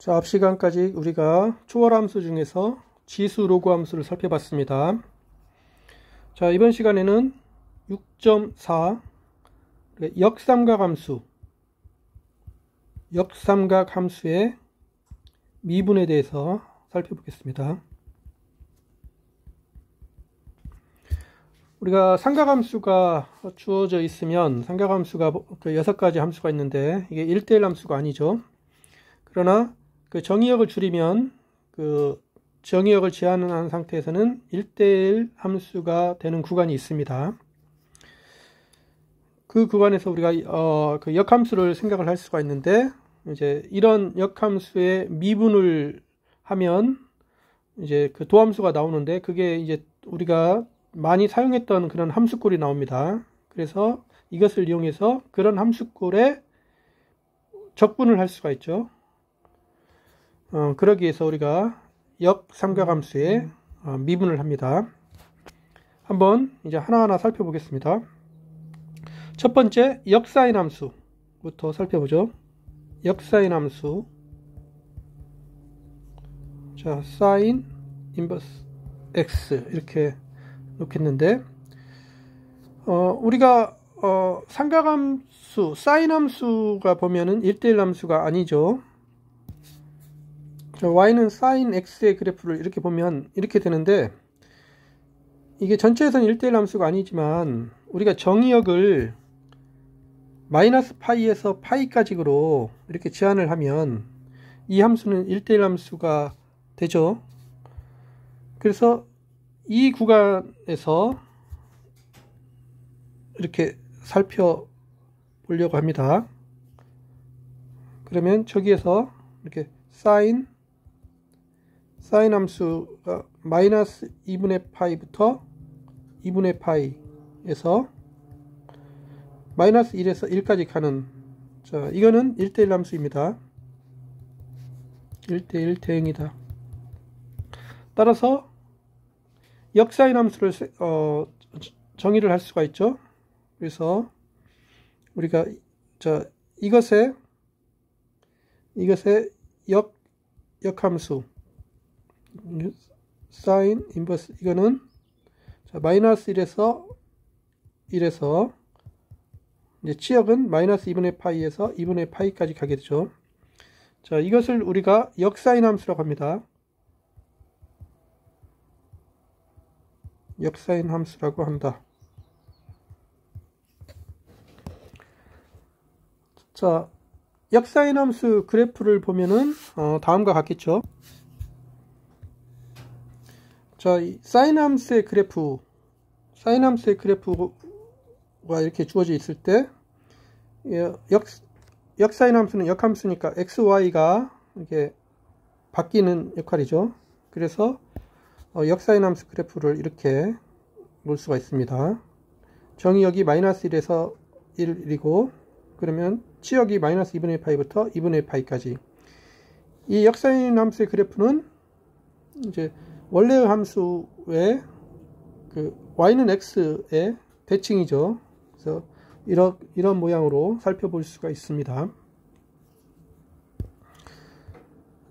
자, 앞 시간까지 우리가 초월 함수 중에서 지수 로그 함수를 살펴봤습니다. 자, 이번 시간에는 6.4 역삼각 함수의 미분에 대해서 살펴보겠습니다. 우리가 삼각함수가 주어져 있으면 삼각함수가 6가지 함수가 있는데 이게 1대1 함수가 아니죠. 그러나 그 정의역을 줄이면 그 정의역을 제한한 상태에서는 1대1 함수가 되는 구간이 있습니다. 그 구간에서 우리가 그 역함수를 생각을 할 수가 있는데, 이제 이런 역함수의 미분을 하면 이제 그 도함수가 나오는데, 그게 이제 우리가 많이 사용했던 그런 함수꼴이 나옵니다. 그래서 이것을 이용해서 그런 함수꼴에 적분을 할 수가 있죠. 그러기 위해서 우리가 역삼각함수에 미분을 합니다. 한번 이제 하나하나 살펴보겠습니다. 첫 번째, 역사인 함수부터 살펴보죠. 역사인 함수. 자, sin 인버스 x 이렇게 놓겠는데, 우리가 삼각함수, 사인 함수가 보면은 1대1 함수가 아니죠. y는 sin x의 그래프를 이렇게 보면 이렇게 되는데, 이게 전체에서는 1대1 함수가 아니지만 우리가 정의역을 마이너스 파이에서 파이까지로 이렇게 제한을 하면 이 함수는 1대1 함수가 되죠. 그래서 이 구간에서 이렇게 살펴보려고 합니다. 그러면 저기에서 이렇게 sin 함수가 마이너스 2분의 파이부터 2분의 파이에서 마이너스 1에서 1까지 가는, 자, 이거는 1대1 함수입니다. 1대1 대응이다. 따라서 역사인 함수를 정의를 할 수가 있죠. 그래서 우리가 이것의 역함수 sin 인버스, 이거는 마이너스 1에서 이제 치역은 마이너스 2분의 파이에서 2분의 파이까지 가게 되죠. 자, 이것을 우리가 역사인 함수라고 합니다. 역사인 함수라고 한다. 자, 역사인 함수 그래프를 보면은 다음과 같겠죠. 자, 사인 함수의 그래프가 이렇게 주어져 있을 때, 역사인 함수는 역함수니까 xy가 이렇게 바뀌는 역할이죠. 그래서 역사인 함수 그래프를 이렇게 놓을 수가 있습니다. 정의역이 마이너스 1에서 1이고, 그러면 치역이 마이너스 2분의 파이부터 2분의 파이까지. 이 역사인 함수의 그래프는 이제 원래의 함수의 그 y는 x의 대칭이죠. 그래서 이런 모양으로 살펴볼 수가 있습니다.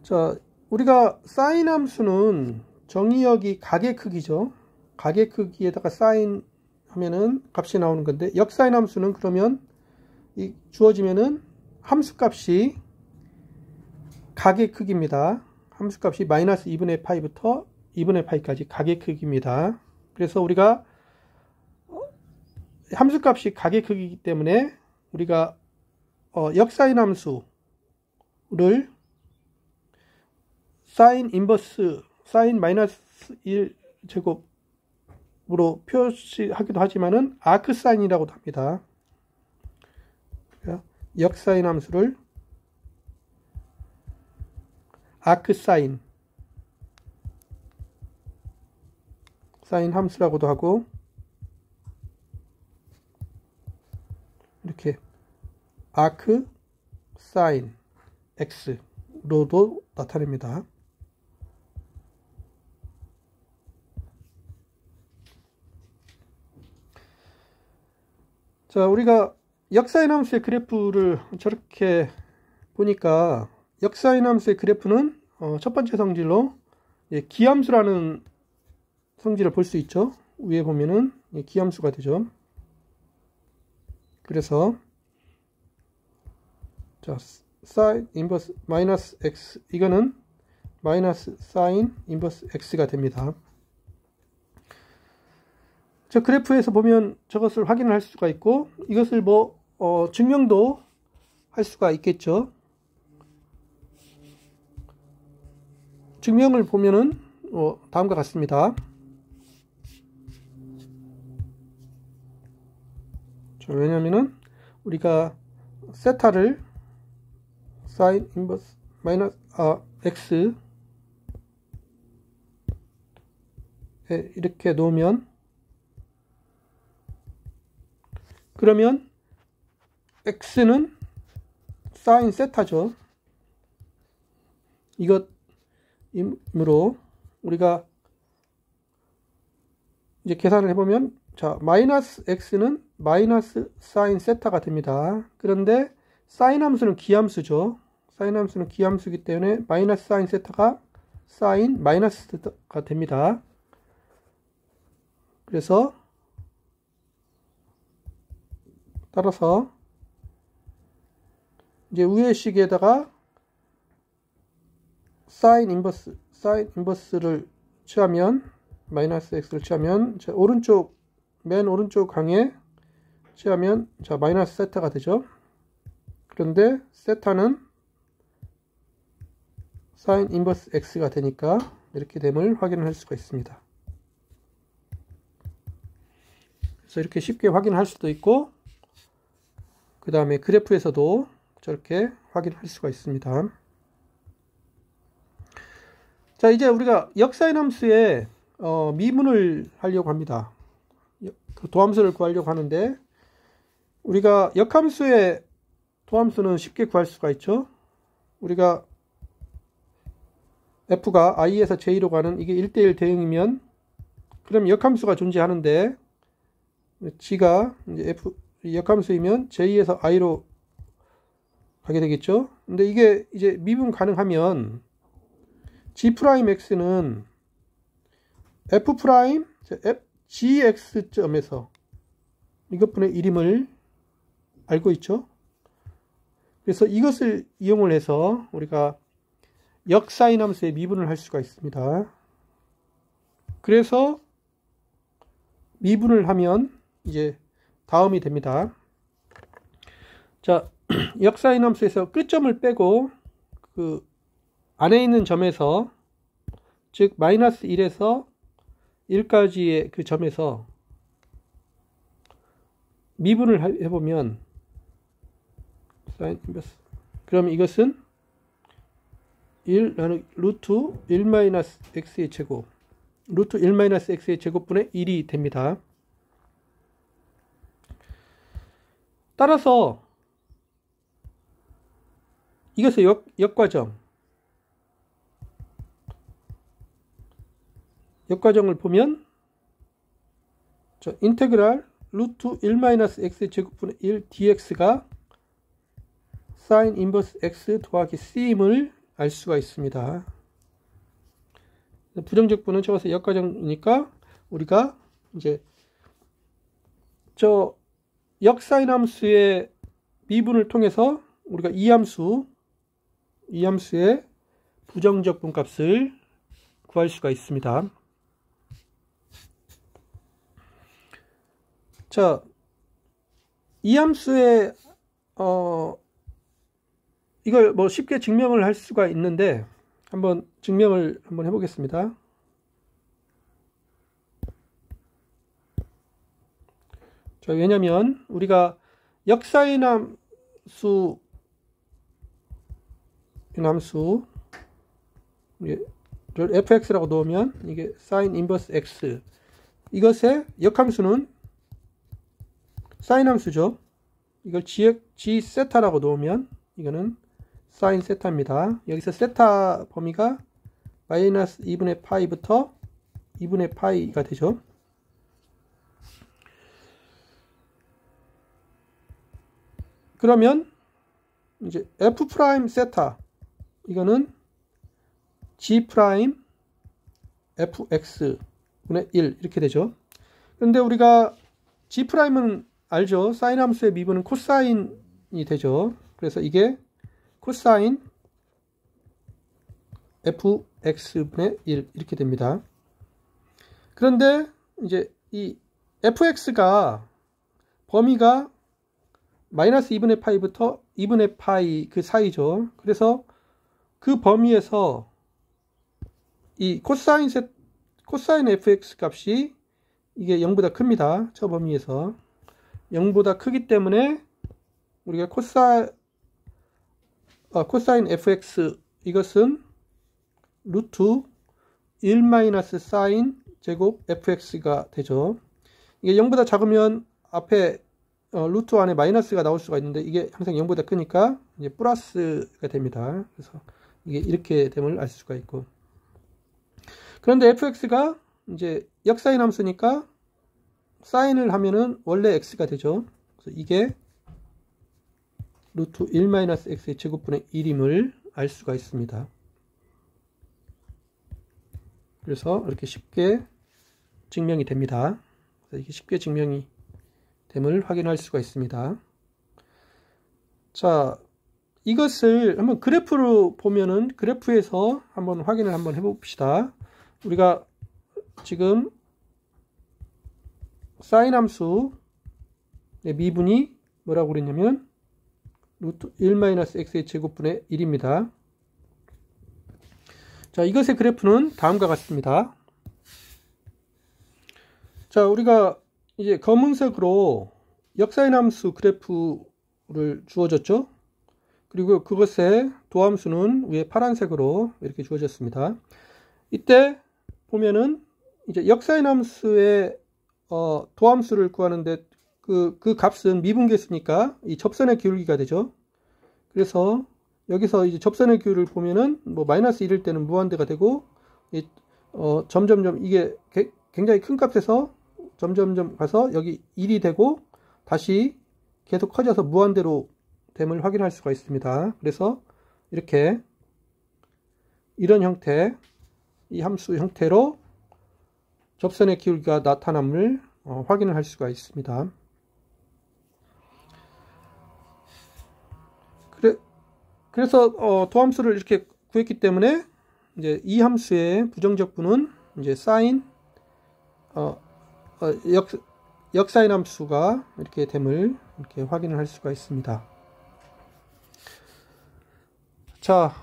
자, 우리가 사인 함수는 정의역이 각의 크기죠. 각의 크기에다가 사인 하면은 값이 나오는 건데, 역사인 함수는 그러면 주어지면은 함수값이 각의 크기입니다. 함수값이 마이너스 2분의 파이부터 2분의 파이까지 각의 크기입니다. 그래서 우리가 함수값이 각의 크기이기 때문에 우리가 역사인 함수를 sin 인버스 sin 마이너스 1 제곱으로 표시하기도 하지만은 아크사인이라고도 합니다. 역사인 함수를 아크사인 사인 함수라고도 하고, 이렇게 아크 사인 x로도 나타냅니다. 자, 우리가 역사인 함수의 그래프를 저렇게 보니까 역사인 함수의 그래프는 첫 번째 성질로 기함수라는 성질을 볼 수 있죠. 위에 보면은 기함수가 되죠. 그래서 자, sin 인버스 마이너스 x, 이거는 마이너스 sin 인버스 x가 됩니다. 저 그래프에서 보면 저것을 확인할 수가 있고, 이것을 증명도 할 수가 있겠죠. 증명을 보면은 다음과 같습니다. 왜냐면은 우리가 세타를 sin 인버스 마이너스 x 에 이렇게 놓으면, 그러면 x는 sin 세타죠. 이것이므로 우리가 이제 계산을 해보면, 자, 마이너스 x는 마이너스 sin 세타가 됩니다. 그런데 sin 함수는 기함수죠. sin 함수는 기함수이기 때문에 마이너스 sin 세타가 sin 마이너스 세타가 됩니다. 그래서 따라서 이제 위의 식에다가 sin 인버스를 취하면, 마이너스 x를 취하면, 자, 맨 오른쪽 강에 취하면, 자, 마이너스 세타가 되죠. 그런데 세타는 sin 인버스 x가 되니까 이렇게 됨을 확인할 수가 있습니다. 그래서 이렇게 쉽게 확인할 수도 있고, 그 다음에 그래프에서도 저렇게 확인할 수가 있습니다. 자, 이제 우리가 역사인 함수의 미분을 하려고 합니다. 그 도함수를 구하려고 하는데, 우리가 역함수의 도함수는 쉽게 구할 수가 있죠. 우리가 f가 i에서 j로 가는 이게 1대1 대응이면, 그럼 역함수가 존재하는데, g가 이제 역함수이면 j에서 i로 가게 되겠죠. 근데 이게 이제 미분 가능하면 g'x는 gx점에서 이것분의 1임을 알고 있죠. 그래서 이것을 이용을 해서 우리가 역사인 함수의 미분을 할 수가 있습니다. 그래서 미분을 하면 이제 다음이 됩니다. 자, 역사인 함수에서 끝점을 빼고 그 안에 있는 점에서, 즉 마이너스 1에서 1까지의 그 점에서 미분을 해보면 sin 인버스, 그럼 이것은 1 나누기 루트 1 마이너스 x의 제곱, 루트 1 마이너스 x의 제곱분의 1이 됩니다. 따라서 이것의 역과정을 보면, 저 인테그랄 루트 1 마이너스 x의 제곱분의 1 dx가 sin 인버스 x 더하기 c임을 알 수가 있습니다. 부정적분은 저것의 역과정이니까 우리가 이제 저 역사인 함수의 미분을 통해서 우리가 이 함수의 부정적분 값을 구할 수가 있습니다. 자, 이 함수의 이걸 쉽게 증명을 할 수가 있는데, 증명을 한번 해보겠습니다. 자, 왜냐면 우리가 역사인 함수 fx라고 넣으면 이게 sin 인버스 x, 이것의 역함수는 sin 함수죠. 이걸 g 세타라고 넣으면 이거는 sin 세타입니다. 여기서 세타 범위가 마이너스 2분의 파이부터 2분의 파이가 되죠. 그러면 이제 f 프라임 세타, 이거는 G 프라임 fx분의 1 이렇게 되죠. 그런데 우리가 G 프라임은 알죠. 사인 함수의 미분은 코사인이 되죠. 그래서 이게 코사인 fx분의 1 이렇게 됩니다. 그런데 이제 이 fx가 범위가 마이너스 2분의 파이부터 2분의 파이 그 사이죠. 그래서 그 범위에서 이 코사인 fx 값이 이게 0보다 큽니다. 저 범위에서 0보다 크기 때문에 우리가 코사인 fx 이것은 루트 1 마이너스 사인 제곱 fx가 되죠. 이게 0보다 작으면 앞에 루트 안에 마이너스가 나올 수가 있는데 이게 항상 0보다 크니까 이제 플러스가 됩니다. 그래서 이게 이렇게 됨을 알 수가 있고. 그런데 fx가 이제 역사인 함수니까 사인을 하면은 원래 x가 되죠. 그래서 이게 루트 1 마이너스 x의 제곱분의 1임을 알 수가 있습니다. 그래서 이렇게 쉽게 증명이 됩니다. 그래서 이게 쉽게 증명이 됨을 확인할 수가 있습니다. 자, 이것을 한번 그래프로 보면은 그래프에서 한번 확인을 한번 해봅시다. 우리가 지금 사인 함수의 미분이 뭐라고 그랬냐면 루트 1 마이너스 x의 제곱분의 1입니다. 자, 이것의 그래프는 다음과 같습니다. 자, 우리가 이제 검은색으로 역사인 함수 그래프를 주어졌죠. 그리고 그것의 도함수는 위에 파란색으로 이렇게 주어졌습니다. 이때 보면은 이제 역사인 함수의 도함수를 구하는데 그 값은 미분계수니까 이 접선의 기울기가 되죠. 그래서 여기서 이제 접선의 기울을 보면은 뭐 마이너스 1일 때는 무한대가 되고 점점점 이게 굉장히 큰 값에서 점점점 가서 여기 1이 되고 다시 계속 커져서 무한대로 됨을 확인할 수가 있습니다. 그래서 이렇게 이런 형태, 이 함수 형태로 접선의 기울기가 나타남을 확인을 할 수가 있습니다. 그래서 도함수를 이렇게 구했기 때문에 이제 이 함수의 부정적분은 이제 사인 역사인 함수가 이렇게 됨을 이렇게 확인을 할 수가 있습니다. 자,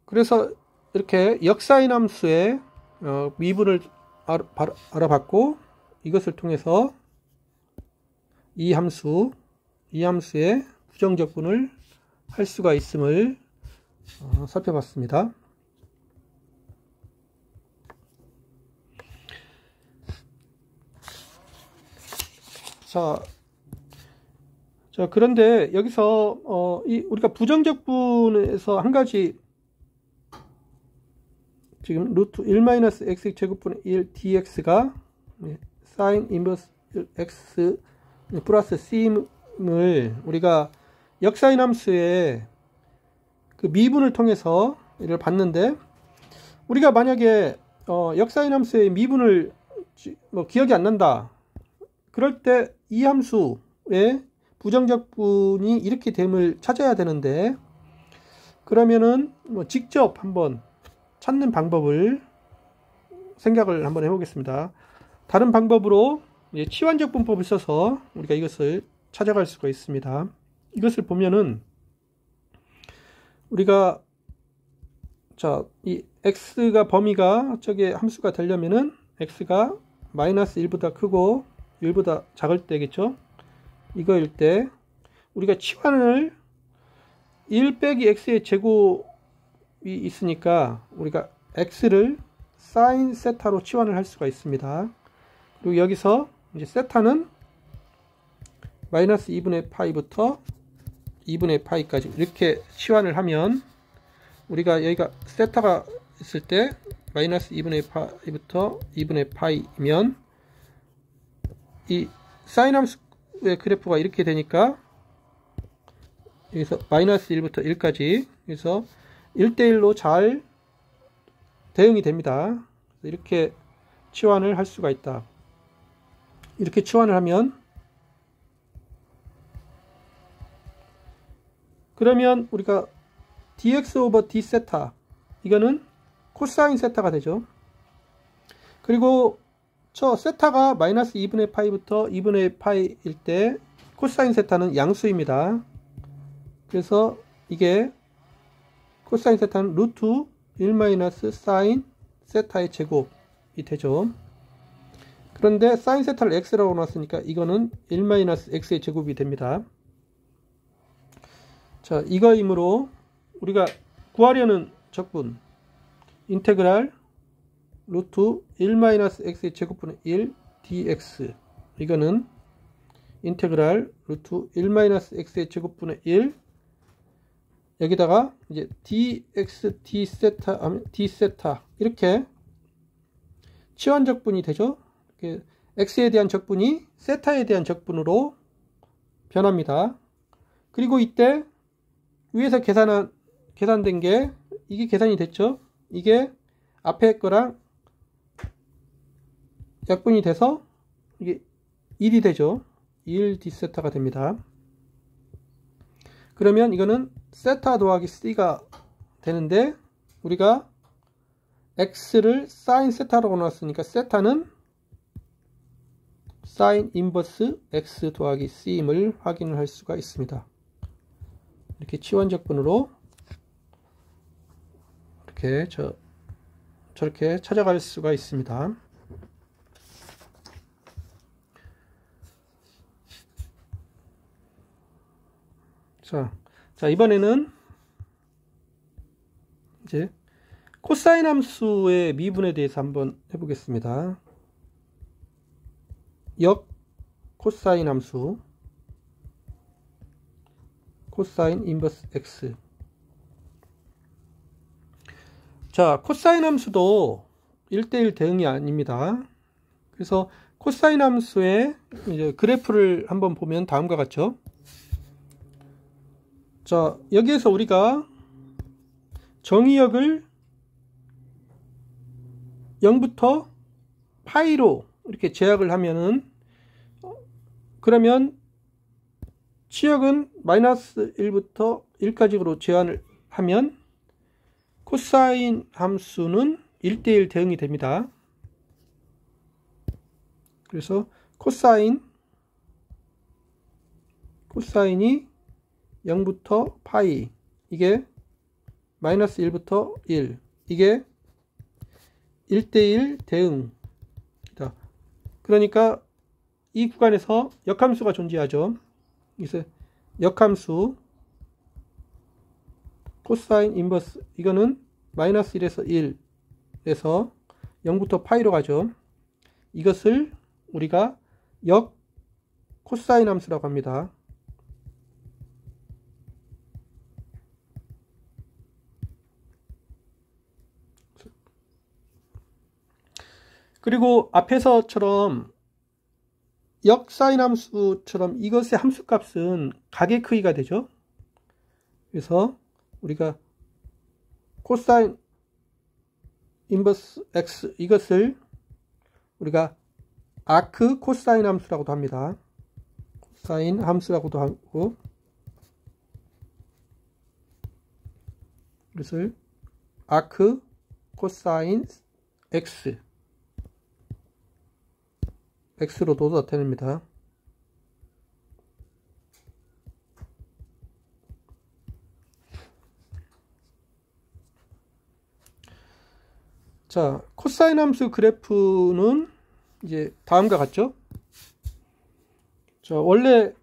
그래서 이렇게 역사인 함수의 미분을 알아봤고 이것을 통해서 이 함수의 부정적분을 할 수가 있음을 살펴봤습니다. 자, 그런데 여기서 우리가 부정적분에서 한 가지 지금 루트 1 마이너스 x 제곱분의 1 dx가 사인 인버스 x 플러스 c임을 우리가 역사인 함수의 그 미분을 통해서 이를 봤는데 우리가 만약에 역사인 함수의 미분을 기억이 안 난다. 그럴 때 이 함수의 부정적분이 이렇게 됨을 찾아야 되는데 그러면은 직접 한번 찾는 방법을 생각을 한번 해보겠습니다. 다른 방법으로 치환적분법을 써서 우리가 이것을 찾아갈 수가 있습니다. 이것을 보면은 우리가 이 x가 범위가 저게 함수가 되려면은 x가 마이너스 1보다 크고 1보다 작을 때겠죠. 이거일 때 우리가 치환을 1 빼기 x의 제곱이 있으니까 우리가 x를 사인 세타로 치환을 할 수가 있습니다. 그리고 여기서 이제 세타는 마이너스 2분의 파이부터 2분의 파이까지 이렇게 치환을 하면 우리가 여기가 세타가 있을 때 마이너스 2분의 파이부터 2분의 파이면 이 사인 함수의 그래프가 이렇게 되니까 여기서 마이너스 1부터 1까지 그래서 1대1로 잘 대응이 됩니다. 이렇게 치환을 할 수가 있다. 이렇게 치환을 하면, 그러면 우리가 dx 오버 d 세타, 이거는 코사인 세타가 되죠. 그리고 저 세타가 마이너스 2분의 파이부터 2분의 파이일 때 코사인 세타는 양수입니다. 그래서 이게 코사인 세타는 루트 1 마이너스 사인 세타의 제곱이 되죠. 그런데 사인 세타를 x라고 놨으니까 이거는 1 마이너스 x의 제곱이 됩니다. 자, 이거이므로 우리가 구하려는 적분 인테그랄 루트 1 마이너스 x의 제곱분의 1 dx, 이거는 인테그랄 루트 1 마이너스 x의 제곱분의 1, 여기다가 이제 dx d 세타 이렇게 치환 적분이 되죠. x에 대한 적분이 세타에 대한 적분으로 변합니다. 그리고 이때 위에서 계산된 게 이게 계산이 됐죠. 이게 앞에 거랑 약분이 돼서 이게 1이 되죠. 1 d 세타가 됩니다. 그러면 이거는 세타 더하기 c가 되는데, 우리가 x를 사인 세타라고 놨으니까 세타는 사인 인버스 x 더하기 c임을 확인을 할 수가 있습니다. 이렇게 치환적분으로 이렇게 저렇게 찾아갈 수가 있습니다. 자, 이번에는 이제 코사인 함수의 미분에 대해서 한번 해보겠습니다. 역 코사인 함수, 코사인 인버스 x. 자, 코사인 함수도 1대1 대응이 아닙니다. 그래서 코사인 함수의 이제 그래프를 한번 보면 다음과 같죠. 자, 여기에서 우리가 정의역을 0부터 파이로 이렇게 제약을 하면은, 그러면 치역은 마이너스 1부터 1까지로 제한을 하면 코사인 함수는 1대1 대응이 됩니다. 그래서 코사인이 0부터 파이, 이게 마이너스 1부터 1, 이게 1대1 대응이다. 그러니까 이 구간에서 역함수가 존재하죠. 그래서 역함수 코사인 인버스, 이거는 마이너스 1에서 1에서 0부터 파이로 가죠. 이것을 우리가 역 코사인 함수라고 합니다. 그리고 앞에서처럼 역사인 함수처럼 이것의 함수값은 각의 크기가 되죠. 그래서 우리가 코사인 인버스 x, 이것을 우리가 아크 코사인 함수라고도 합니다. 코사인 함수라고도 하고, 이것을 아크 코사인 x, x로도 나타냅니다. 자, 코사인 함수 그래프는 이제 다음과 같죠. 자, 원래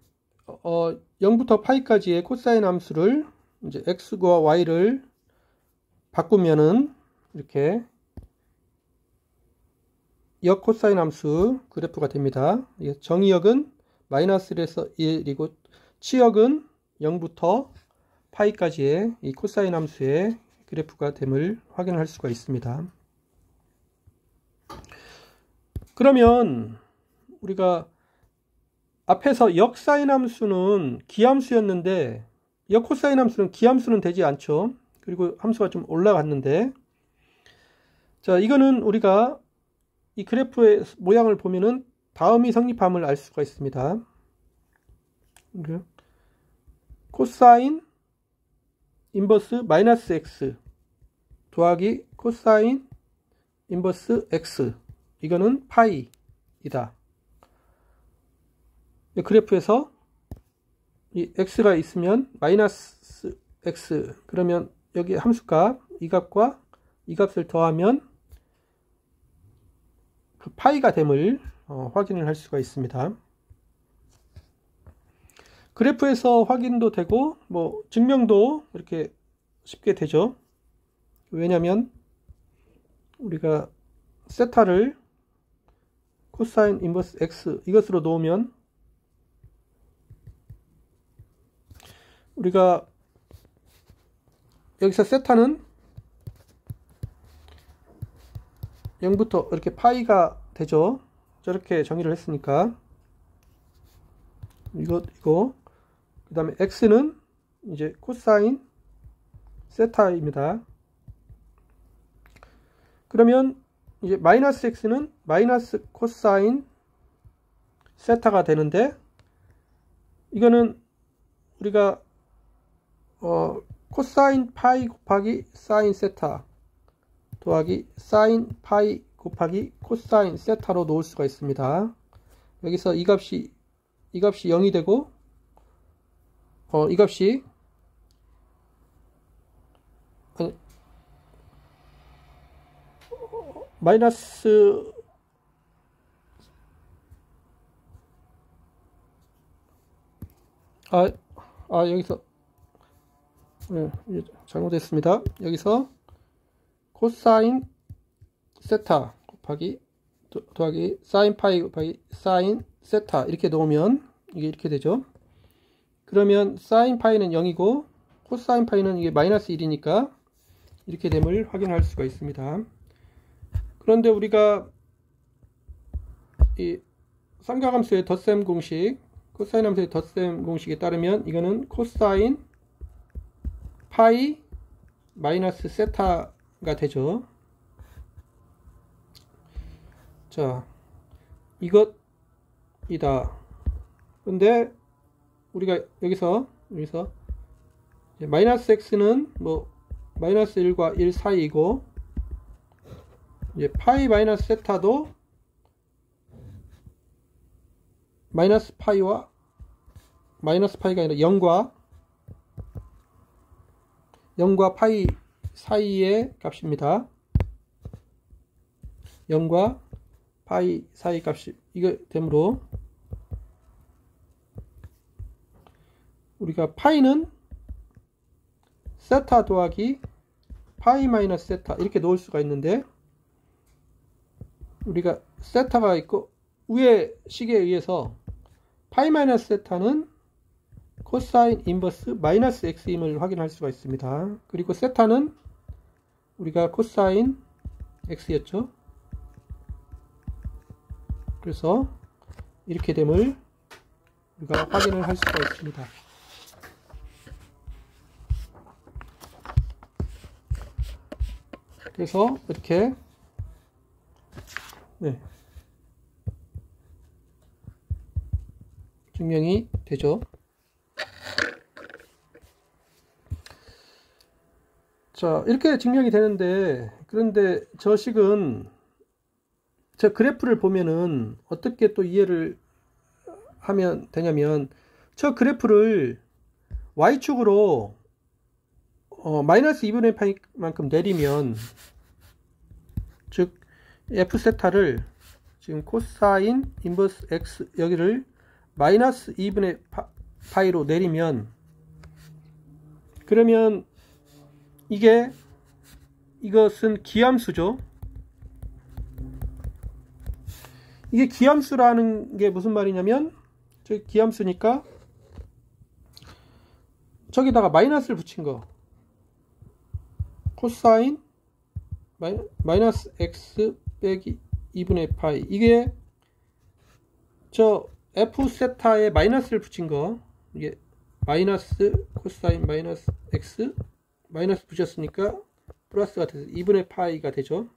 0부터 파이까지의 코사인 함수를 이제 x와 y를 바꾸면은 이렇게 역 코사인 함수 그래프가 됩니다. 정의역은 마이너스 1에서 1이고 치역은 0부터 파이까지의 이 코사인 함수의 그래프가 됨을 확인할 수가 있습니다. 그러면 우리가 앞에서 역사인 함수는 기함수였는데 역 코사인 함수는 기함수는 되지 않죠. 그리고 함수가 좀 올라갔는데, 자, 이거는 우리가 이 그래프의 모양을 보면은 다음이 성립함을 알 수가 있습니다. 코사인 인버스 마이너스 x 더하기 코사인 인버스 x, 이거는 파이이다. 그래프에서 이 x가 있으면 마이너스 x, 그러면 여기 함수값 이 값과 이 값을 더하면 그 파이가 됨을 확인을 할 수가 있습니다. 그래프에서 확인도 되고 뭐 증명도 이렇게 쉽게 되죠. 왜냐하면 우리가 세타를 코사인 인버스 x 이것으로 놓으면 우리가 여기서 세타는 0부터 이렇게 파이가 되죠. 저렇게 정의를 했으니까 이거 그 다음에 x는 이제 코사인 세타입니다. 그러면 이제 마이너스 x는 마이너스 코사인 세타가 되는데, 이거는 우리가 코사인 파이 곱하기 사인 세타 더하기 사인 파이 곱하기 코사인 세타로 놓을 수가 있습니다. 여기서 이 값이 0이 되고 이 값이 마이너스 여기서 잘못했습니다. 여기서 코사인 세타 곱하기 더하기 사인 파이 곱하기 사인 세타 이렇게 놓으면 이게 이렇게 되죠. 그러면 사인 파이는 0이고 코사인 파이는 이게 마이너스 1이니까 이렇게 됨을 확인할 수가 있습니다. 그런데 우리가 이 삼각함수의 덧셈 공식, 코사인 함수의 덧셈 공식에 따르면 이거는 코사인 파이 마이너스 세타가 되죠. 자, 이것이다. 근데 우리가 여기서 마이너스 x는 뭐 마이너스 1과 1 사이이고, 이제 파이 마이너스 세타도 마이너스 파이가 아니라 0과 파이 사이의 값입니다. 0과 파이 사이 값이 이거 되므로 우리가 파이는 세타 더하기 파이 마이너스 세타 이렇게 놓을 수가 있는데, 우리가 세타가 있고 위의 식에 의해서 파이 마이너스 세타는 코사인 인버스 마이너스 x임을 확인할 수가 있습니다. 그리고 세타는 우리가 코사인 x였죠. 그래서 이렇게 됨을 우리가 확인을 할 수가 있습니다. 그래서 이렇게 증명이 되죠. 자, 이렇게 증명이 되는데, 그런데 저 식은 저 그래프를 보면은 어떻게 또 이해를 하면 되냐면, 저 그래프를 y축으로 마이너스 2분의 파이만큼 내리면, 즉 f 세타를 지금 코사인 인버스 x 여기를 마이너스 2분의 파이로 내리면, 그러면 이것은 기함수죠. 이게 기함수라는 게 무슨 말이냐면, 저기 기함수니까 저기다가 마이너스를 붙인 거, 코사인 마이너스 x 빼기 2분의 파이, 이게 저 f 세타에 마이너스를 붙인 거, 이게 마이너스 코사인 마이너스 x 마이너스 붙였으니까 플러스가 돼서 2분의 파이가 되죠.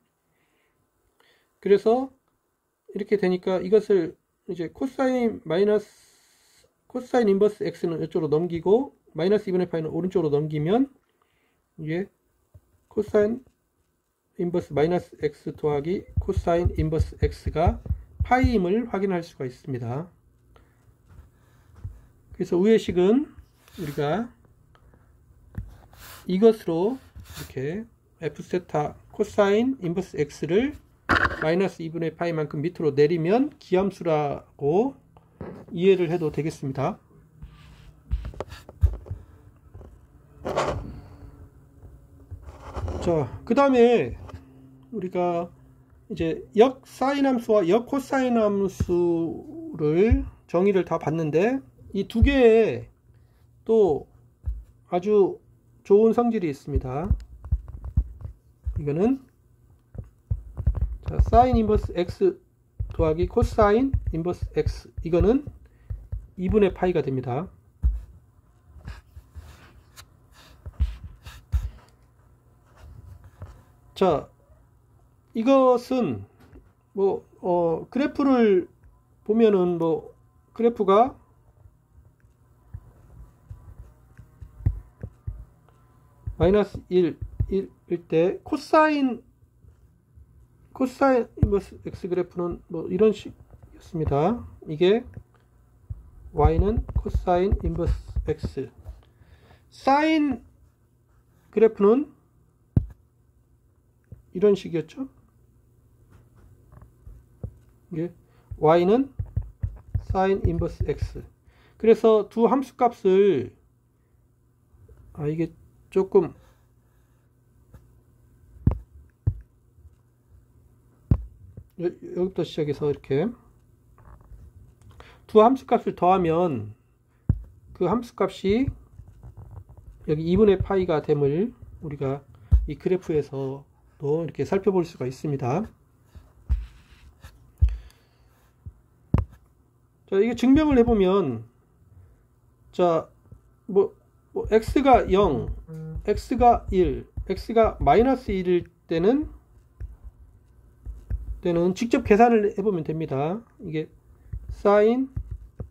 그래서 이렇게 되니까 이것을 이제 코사인 인버스 x는 이쪽으로 넘기고 마이너스 2분의 파이는 오른쪽으로 넘기면 이게 코사인 인버스 마이너스 x 더하기 코사인 인버스 x가 파이임을 확인할 수가 있습니다. 그래서 위의 식은 우리가 이것으로 이렇게 f 세타 코사인 인버스 x를 마이너스 2분의 파이만큼 밑으로 내리면 기함수라고 이해를 해도 되겠습니다. 자, 그 다음에 우리가 이제 역 사인 함수와 역 코사인 함수를 정의를 다 봤는데 이 두 개의 또 아주 좋은 성질이 있습니다. 이거는 자, 사인 인버스 x 더하기 코사인 인버스 x, 이거는 2분의 파이가 됩니다. 자, 이것은 그래프를 보면은 그래프가 마이너스 1일 때 코사인 인버스 x 그래프는 이런 식이었습니다. 이게 y는 코사인 인버스 x, 사인 그래프는 이런 식이었죠. 이게 y는 사인 인버스 x. 그래서 두 함수 값을 이게 조금 여기부터 시작해서 이렇게 두 함수 값을 더하면 그 함수 값이 여기 2분의 파이가 됨을 우리가 이 그래프에서도 이렇게 살펴볼 수가 있습니다. 자, 이게 증명을 해보면, 자, x가 0, x가 1, x가 마이너스 1일 때는 직접 계산을 해보면 됩니다. 이게 사인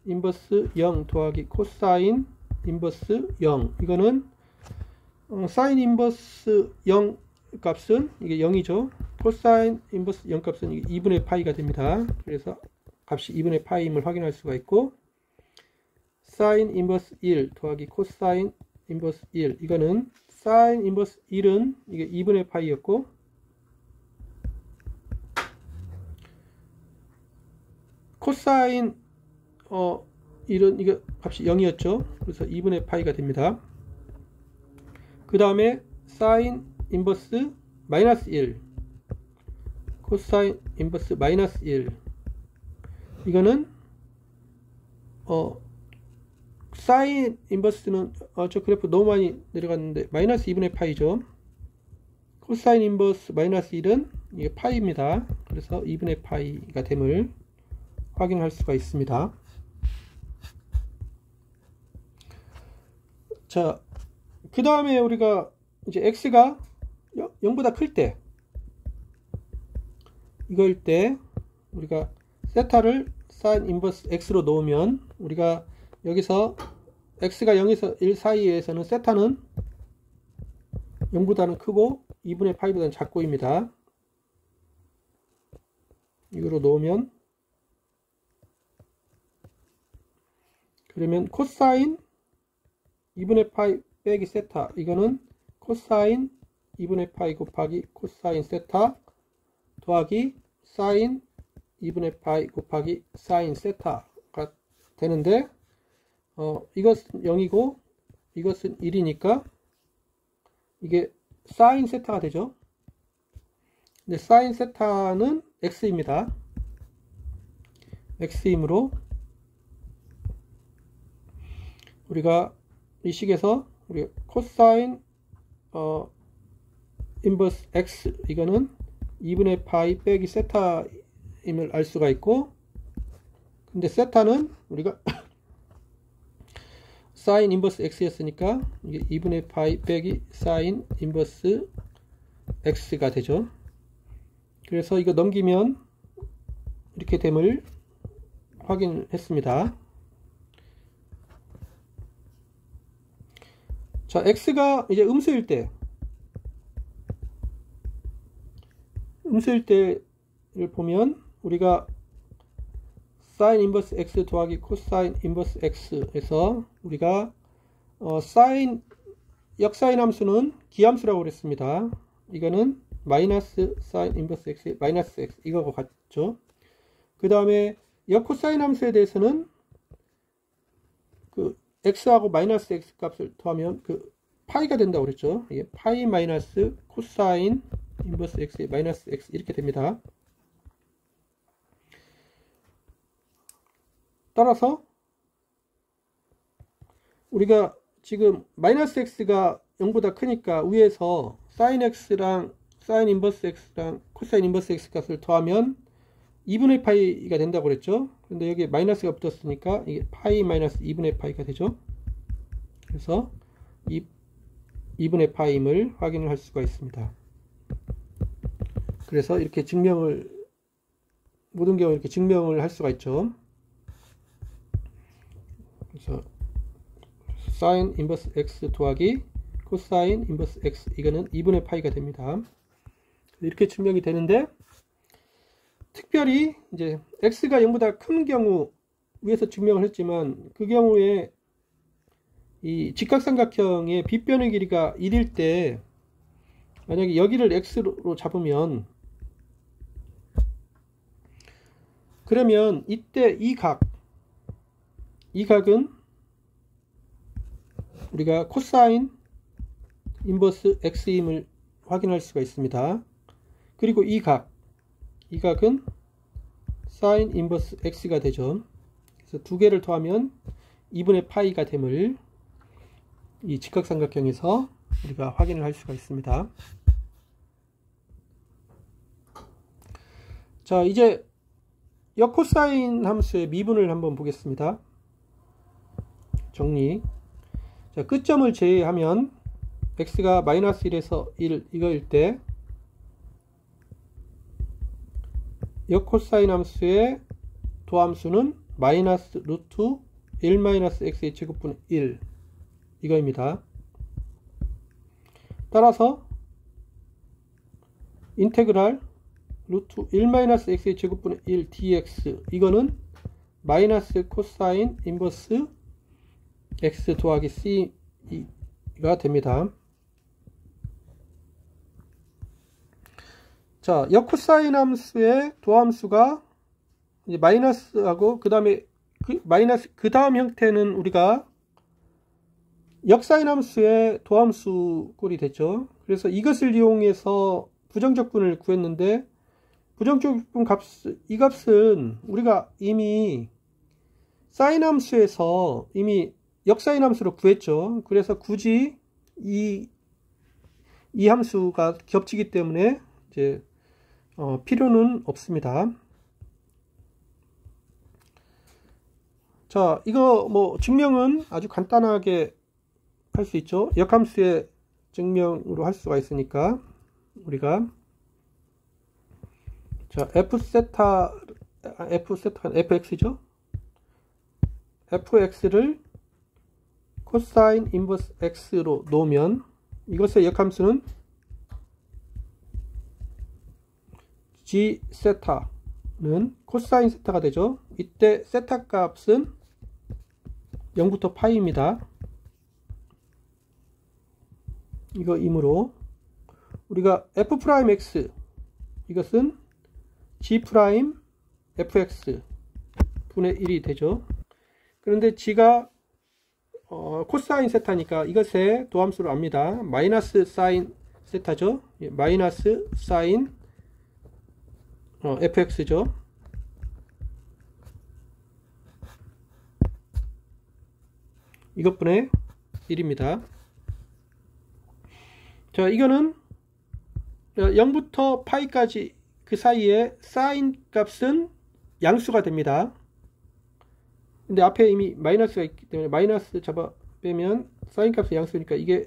인버스 0 더하기 코사인 인버스 0, 이거는 사인 인버스 0 값은 이게 0이죠. 코사인 인버스 0 값은 2분의 파이가 됩니다. 그래서 값이 2분의 파이임을 확인할 수가 있고, 사인 인버스 1 더하기 코사인 인버스 1, 이거는 사인 인버스 1은 이게 2분의 파이였고, 코사인 1은 이게 값이 0이었죠. 그래서 2분의 파이가 됩니다. 그 다음에 사인 인버스 마이너스 1, 코사인 인버스 마이너스 1, 이거는 사인 인버스는 저 그래프 너무 많이 내려갔는데 마이너스 2분의 파이죠. 코사인 인버스 마이너스 1은 이게 파이입니다. 그래서 2분의 파이가 됨을 확인할 수가 있습니다. 자, 그 다음에 우리가 이제 x가 0보다 클 때, 이거일 때 우리가 세타를 사인 인버스 x로 놓으면 우리가 여기서 x가 0에서 1 사이에서는 세타는 0보다는 크고 2분의 파이보다는 작고입니다. 이거로 놓으면, 그러면 코사인 2분의 파이 빼기 세타, 이거는 코사인 2분의 파이 곱하기 코사인 세타 더하기 사인 2분의 파이 곱하기 사인 세타가 되는데, 이것은 0이고 이것은 1이니까 이게 사인 세타가 되죠. 근데 사인 세타는 x입니다. x이므로 우리가 이 식에서 우리 코사인 인버스 x, 이거는 2분의 파이 빼기 세타임을 알 수가 있고, 근데 세타는 우리가 사인 인버스 x였으니까 이게 2분의 파이 빼기 사인 인버스 x가 되죠. 그래서 이거 넘기면 이렇게 됨을 확인했습니다. 자, x가 이제 음수일 때를 보면 우리가 사인 인버스 x 더하기 코사인 인버스 x에서 우리가 역사인 함수는 기함수라고 그랬습니다. 이거는 마이너스 사인 인버스 x 마이너스 x 이거하고 같죠. 그 다음에 역코사인 함수에 대해서는 그 x하고 마이너스 x 값을 더하면 그 파이가 된다고 그랬죠. 이게 파이 마이너스 코사인 인버스 x 마이너스 x 이렇게 됩니다. 따라서 우리가 지금 마이너스 x가 0보다 크니까 위에서 사인 x랑 사인 인버스 x랑 코사인 인버스 x 값을 더하면 2분의 파이가 된다고 그랬죠. 근데 여기 마이너스가 붙었으니까 이게 파이 마이너스 2분의 파이가 되죠. 그래서 2분의 파임을 확인을 할 수가 있습니다. 그래서 이렇게 모든 경우 이렇게 증명을 할 수가 있죠. 그래서 사인 인버스 x 더하기 코사인 인버스 x 이거는 2분의 파이가 됩니다. 이렇게 증명이 되는데, 특별히 이제 x가 0보다 큰 경우 위에서 증명을 했지만, 그 경우에 이 직각삼각형의 빗변의 길이가 1일 때 만약에 여기를 x로 잡으면, 그러면 이때 이 각은 우리가 코사인 인버스 x임을 확인할 수가 있습니다. 그리고 이 각은 사인 인버스 x가 되죠. 그래서 두 개를 더하면 2분의 파이가 됨을 이 직각삼각형에서 우리가 확인을 할 수가 있습니다. 자, 이제 역코사인 함수의 미분을 한번 보겠습니다. 정리. 자, 끝점을 제외하면 x가 마이너스 1에서 1 이거일 때 역코사인 함수의 도함수는 마이너스 루트 1 마이너스 x의 제곱분의 1 이거입니다. 따라서 인테그랄 루트 1 마이너스 x의 제곱분의 1 dx 이거는 마이너스 코사인 인버스 x 더하기 c가 됩니다. 자, 역코사인 함수의 도함수가 이제 마이너스하고 그 다음에 그 다음 형태는 우리가 역사인 함수의 도함수 꼴이 됐죠. 그래서 이것을 이용해서 부정적분을 구했는데, 부정적분 이 값은 우리가 이미 사인 함수에서 이미 역사인 함수로 구했죠. 그래서 굳이 이 함수가 겹치기 때문에 이제 필요는 없습니다. 자, 이거 뭐 증명은 아주 간단하게 할 수 있죠. 역함수의 증명으로 할 수가 있으니까 우리가 자, fx죠. fx를 코사인 인버스 x로 놓으면 이것의 역함수는 g 세타는 코사인 세타가 되죠. 이때 세타 값은 0부터 파이입니다. 이거이므로 우리가 f'x 이것은 g' fx 분의 1이 되죠. 그런데 g가 코사인 세타니까 이것의 도함수를 압니다. 마이너스 사인 세타죠. 마이너스 사인 fx죠. 이것분의 1입니다. 자, 이거는 0부터 파이까지 그 사이에 사인 값은 양수가 됩니다. 근데 앞에 이미 마이너스가 있기 때문에 마이너스 빼면 사인 값의 양수니까 이게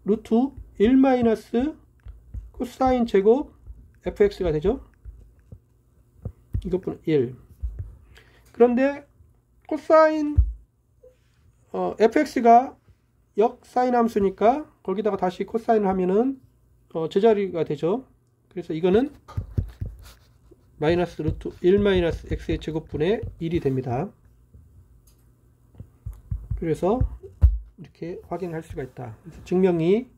루트 1 마이너스 코사인 제곱 fx가 되죠. 이것뿐 1. 그런데 코사인 fx가 역사인 함수니까 거기다가 다시 코사인을 하면은 제자리가 되죠. 그래서 이거는 마이너스 루트 1 마이너스 x의 제곱분의 1이 됩니다. 그래서 이렇게 확인할 수가 있다. 그래서 증명이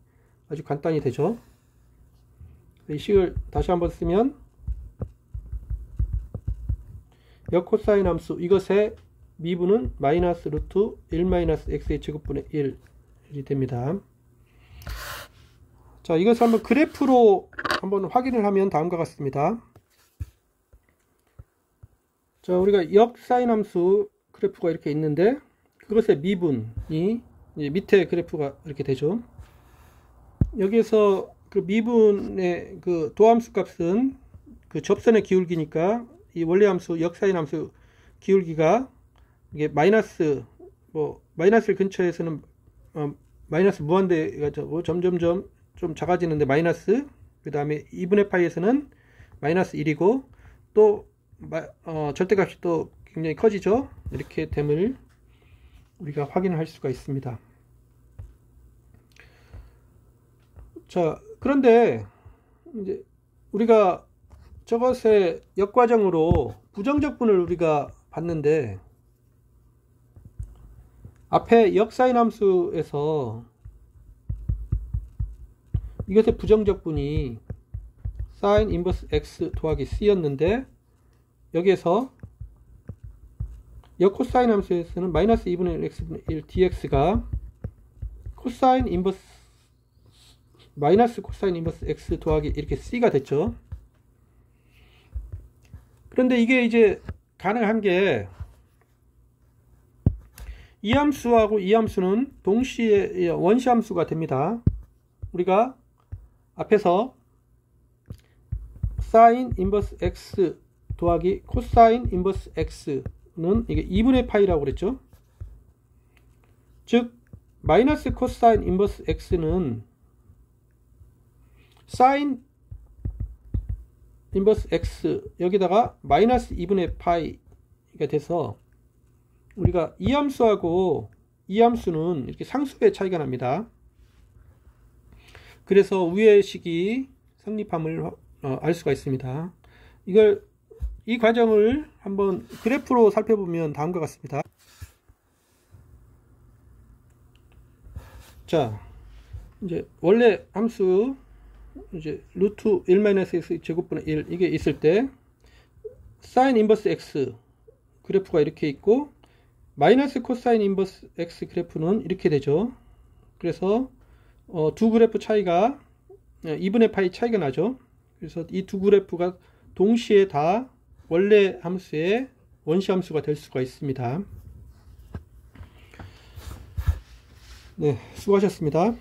아주 간단히 되죠. 이 식을 다시 한번 쓰면 역코사인 함수 이것의 미분은 마이너스 루트 1 마이너스 x의 제곱분의 1이 됩니다. 자, 이것을 한번 그래프로 한번 확인을 하면 다음과 같습니다. 자, 우리가 역사인 함수 그래프가 이렇게 있는데 그것의 미분이 이제 밑에 그래프가 이렇게 되죠. 여기에서 그 미분의 그 도함수 값은 그 접선의 기울기니까 이 원래 함수 역사인 함수 기울기가 이게 마이너스 마이너스 근처에서는 마이너스 무한대가 되고 점점점 좀 작아지는데 마이너스, 그 다음에 2분의 파이에서는 마이너스 1이고 또 절대값이 또 굉장히 커지죠. 이렇게 됨을 우리가 확인할 수가 있습니다. 자, 그런데 이제 우리가 저것의 역과정으로 부정적분을 우리가 봤는데 앞에 역사인 함수에서 이것의 부정적분이 sin 인버스 x 더하기 c였는데 여기에서 역코사인 함수에서는 마이너스 2분의 1 x분의 1 dx가 코사인 인버스 마이너스 코사인 인버스 x 더하기 이렇게 c가 됐죠. 그런데 이게 이제 가능한 게 이 함수하고 이 함수는 동시에 원시 함수가 됩니다. 우리가 앞에서 sin 인버스 x 더하기 코사인 인버스 x는 이게 2분의 파이라고 그랬죠. 즉 마이너스 코사인 인버스 x는 sin 인버스 x 여기다가 마이너스 2분의 파이가 돼서 우리가 이 함수하고 이 함수는 이렇게 상수의 차이가 납니다. 그래서 위의 식이 성립함을 알 수가 있습니다. 이 과정을 한번 그래프로 살펴보면 다음과 같습니다. 자, 이제 원래 함수 이제 루트 1-x 제곱분의 1 이게 있을 때 sin 인버스 x 그래프가 이렇게 있고 마이너스 코사인 인버스 x 그래프는 이렇게 되죠. 그래서 두 그래프 차이가 2분의 파이 차이가 나죠. 그래서 이 두 그래프가 동시에 다 원래 함수의 원시 함수가 될 수가 있습니다. 네, 수고하셨습니다.